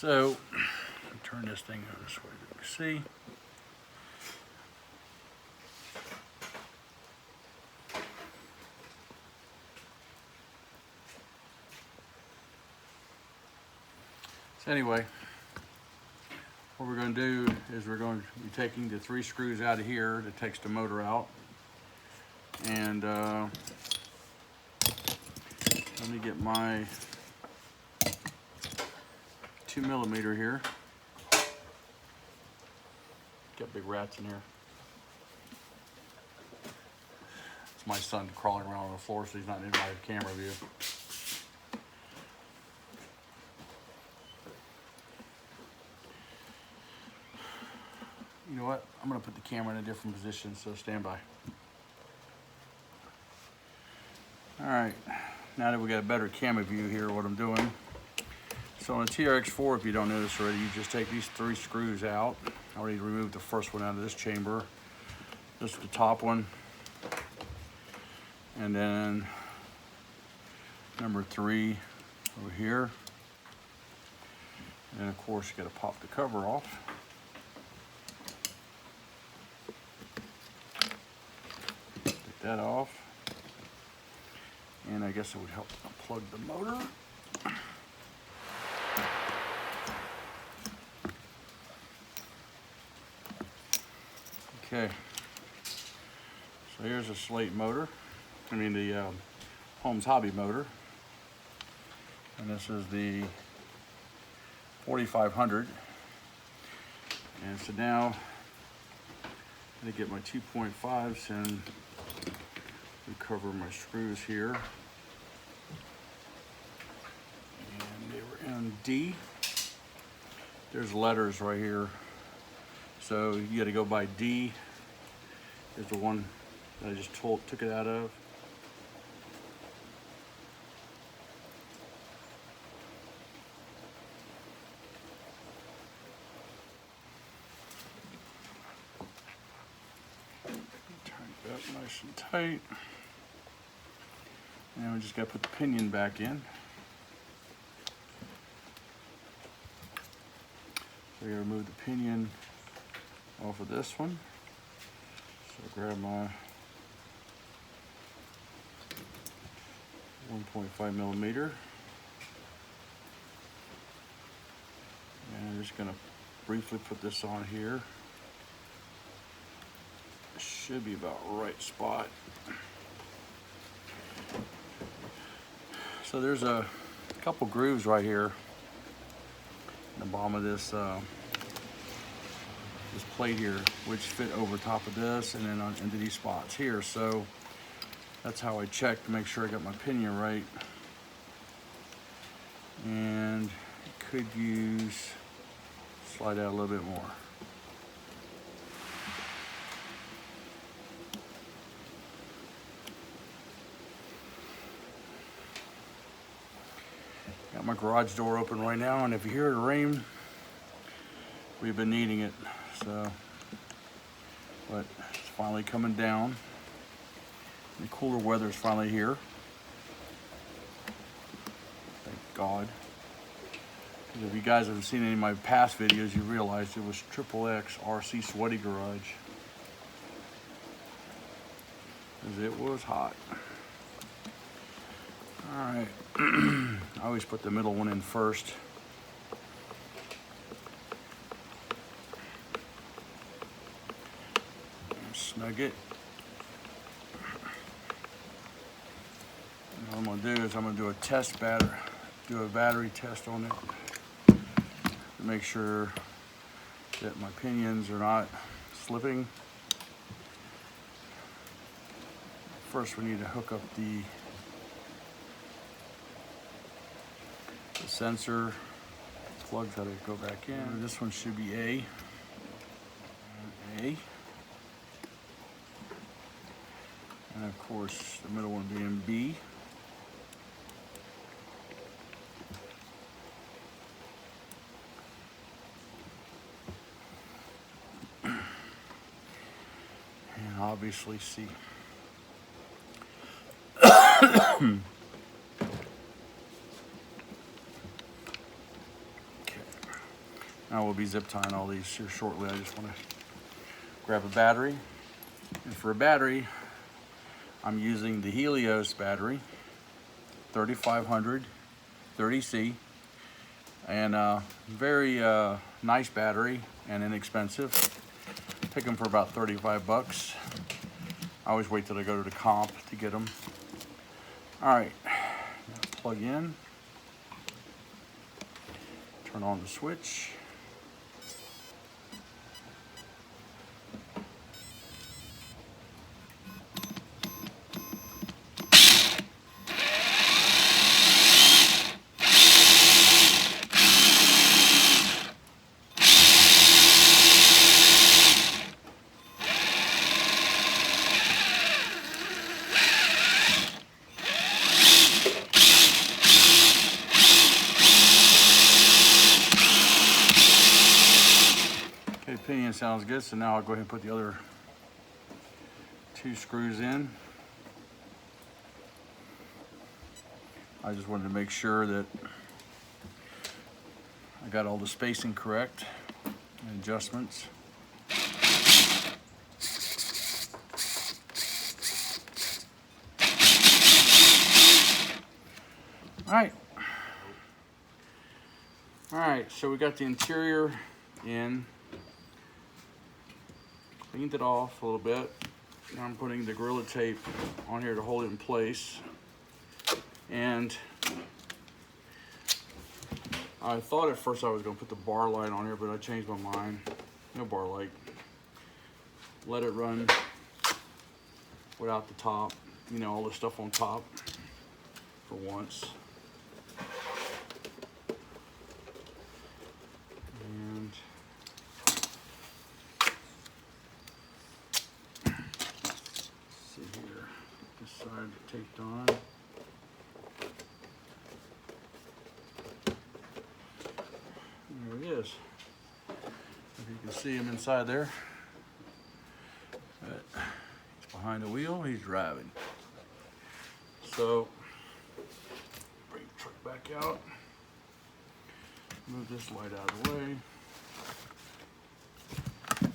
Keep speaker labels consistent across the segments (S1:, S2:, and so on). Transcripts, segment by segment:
S1: So, turn this thing this way so you can see. So anyway, what we're going to do is we're going to be taking the 3 screws out of here that takes the motor out. And let me get my 2mm here. Got big rats in here. It's my son crawling around on the floor, so he's not in my camera view. You know what? I'm going to put the camera in a different position, so stand by. Alright, now that we got a better camera view here, what I'm doing. So on the TRX4, if you don't know this already, you just take these 3 screws out. I already removed the first one out of this chamber. This is the top one. And then number 3 over here. And of course, you got to pop the cover off. Take that off. And I guess it would help unplug the motor. Okay, so here's a Slate motor. I mean the Holmes Hobby motor. And this is the 4500. And so now I'm gonna get my 2.5s and recover my screws here. And they were in D. There's letters right here. So you gotta go by D. Is the one that I just took it out of. Turn it up nice and tight. And we just gotta put the pinion back in. So you remove the pinion off of this one. So grab my 1.5mm. And I'm just gonna briefly put this on here. It should be about right spot. So there's a couple grooves right here in the bottom of this this plate here, which fit over top of this and then on into these spots here. So that's how I check to make sure I got my pinion right. And could use slide out a little bit more. Got my garage door open right now, and if you hear the rain, we've been needing it. So, but it's finally coming down. The cooler weather is finally here. Thank God. Because if you guys haven't seen any of my past videos, you realize it was XXX RC Sweaty Garage. Because it was hot. Alright. I always put the middle one in first. Snug it. And what I'm going to do is I'm going to do a test battery test on it to make sure that my pinions are not slipping. First, we need to hook up the sensor plugs that go back in. This one should be A. And of course, the middle one being B. And obviously C. Okay. I will be zip tying all these here shortly. I just want to grab a battery. And for a battery, I'm using the Helios battery, 3500 30C, and very nice battery and inexpensive. Pick them for about 35 bucks. I always wait till I go to the comp to get them. All right, plug in, turn on the switch. Okay, pinion sounds good, so now I'll go ahead and put the other 2 screws in. I just wanted to make sure that I got all the spacing correct and adjustments. All right, so we got the interior in, cleaned it off a little bit. Now I'm putting the Gorilla Tape on here to hold it in place. And I thought at first I was going to put the bar light on here, but I changed my mind. No bar light. Let it run without the top, you know, all the stuff on top for once. And let's see here, this side taped on. There he is. If you can see him inside there. But he's behind the wheel, he's driving. So, bring the truck back out. Move this light out of the way. And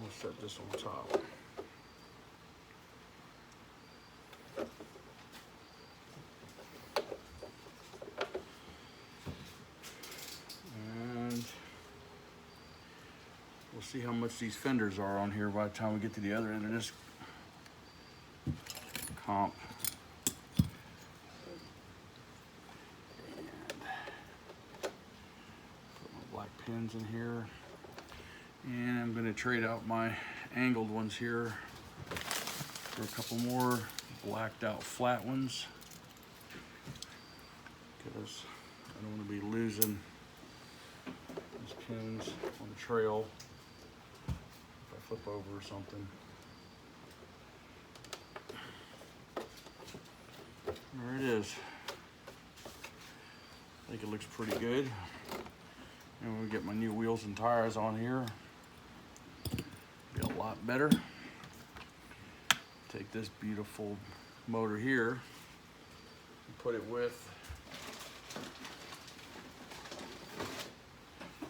S1: we'll set this on top. We'll see how much these fenders are on here by the time we get to the other end of this comp. And put my black pins in here. And I'm going to trade out my angled ones here for a couple more blacked out flat ones, because I don't want to be losing these pins on the trail. Flip over or something. There it is. I think it looks pretty good. And when we get my new wheels and tires on here, be a lot better. Take this beautiful motor here and put it with,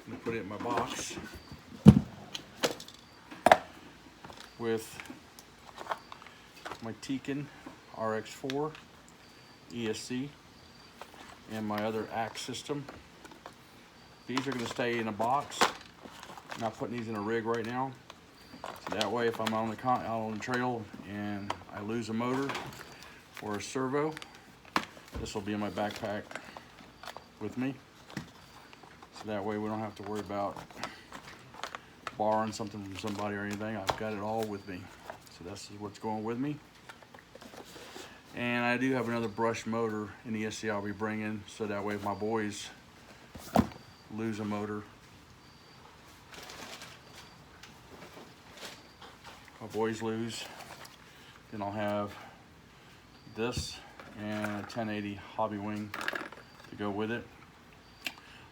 S1: I'm gonna put it in my box with my DECALS RX4 ESC and my other axe system. These are going to stay in a box. I'm not putting these in a rig right now. So that way, if I'm out on the trail and I lose a motor or a servo, this will be in my backpack with me. So that way we don't have to worry about borrowing something from somebody or anything. I've got it all with me. So this is what's going with me. And I do have another brush motor in the ESC I'll be bringing, so that way if my boys lose a motor, then I'll have this and a 1080 hobby wing to go with it.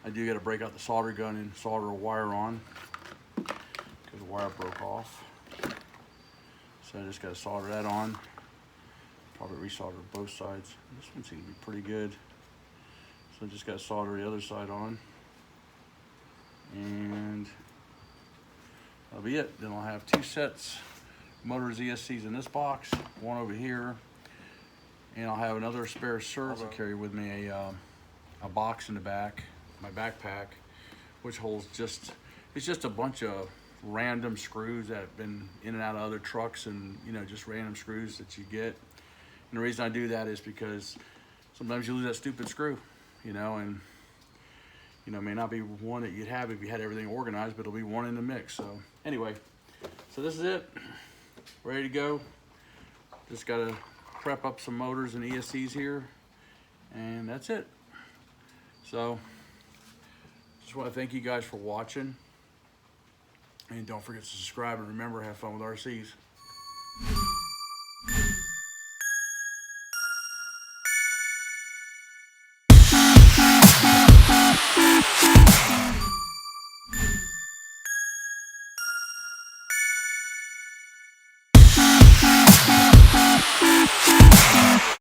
S1: I do got to break out the solder gun and solder a wire on, because the wire broke off. So I just got to solder that on. Probably resolder both sides. This one seems to be pretty good. So I just got to solder the other side on. that'll be it. Then I'll have 2 sets motors ESCs in this box, one over here, and I'll have another spare serve to carry with me, a box in the back, my backpack, which holds it's just a bunch of random screws that have been in and out of other trucks, and you know, just random screws that you get. And the reason I do that is because sometimes you lose that stupid screw, you know, and you know, it may not be one that you'd have if you had everything organized, but it'll be one in the mix. So anyway, so this is it, ready to go. Just gotta prep up some motors and ESCs here, and that's it. So just want to thank you guys for watching, and don't forget to subscribe, and remember, have fun with RCs.